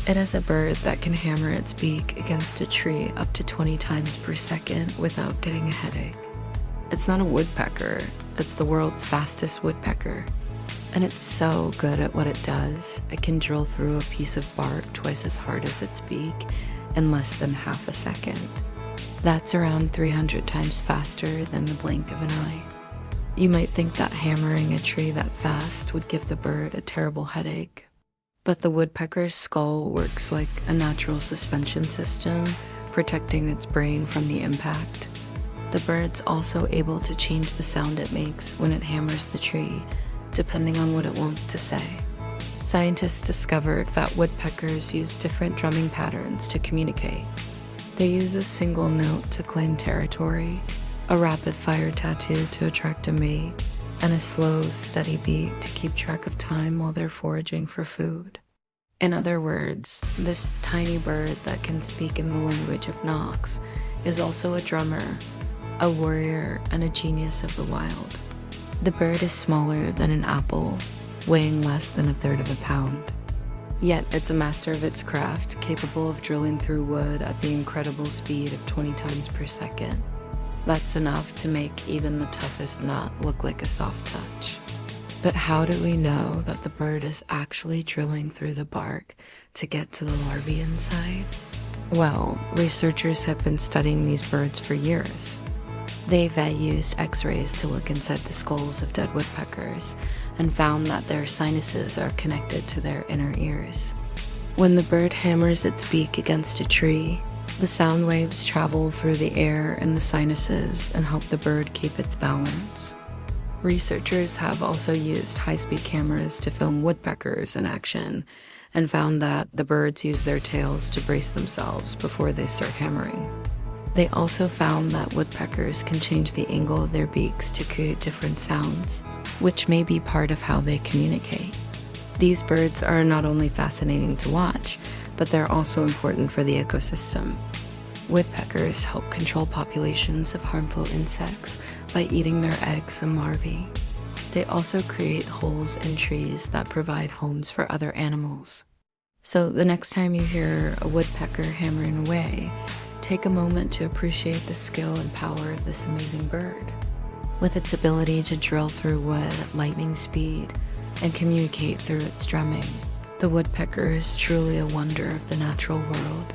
It is a bird that can hammer its beak against a tree up to 20 times per second without getting a headache. It's not a woodpecker, it's the world's fastest woodpecker. And it's so good at what it does, it can drill through a piece of bark twice as hard as its beak in less than half a second. That's around 300 times faster than the blink of an eye. You might think that hammering a tree that fast would give the bird a terrible headache. But the woodpecker's skull works like a natural suspension system, protecting its brain from the impact. The bird's also able to change the sound it makes when it hammers the tree, depending on what it wants to say. Scientists discovered that woodpeckers use different drumming patterns to communicate. They use a single note to claim territory, a rapid-fire tattoo to attract a mate, and a slow, steady beat to keep track of time while they're foraging for food. In other words, this tiny bird that can speak in the language of knocks is also a drummer, a warrior, and a genius of the wild. The bird is smaller than an apple, weighing less than 1/3 of a pound. Yet it's a master of its craft, capable of drilling through wood at the incredible speed of 20 times per second. That's enough to make even the toughest nut look like a soft touch. But how do we know that the bird is actually drilling through the bark to get to the larvae inside? Well, researchers have been studying these birds for years. They've used X-rays to look inside the skulls of dead woodpeckers and found that their sinuses are connected to their inner ears. When the bird hammers its beak against a tree, the sound waves travel through the air and the sinuses and help the bird keep its balance. Researchers have also used high-speed cameras to film woodpeckers in action and found that the birds use their tails to brace themselves before they start hammering. They also found that woodpeckers can change the angle of their beaks to create different sounds, which may be part of how they communicate. These birds are not only fascinating to watch, but they're also important for the ecosystem. Woodpeckers help control populations of harmful insects by eating their eggs and larvae. They also create holes in trees that provide homes for other animals. So the next time you hear a woodpecker hammering away, take a moment to appreciate the skill and power of this amazing bird. With its ability to drill through wood at lightning speed and communicate through its drumming, the woodpecker is truly a wonder of the natural world.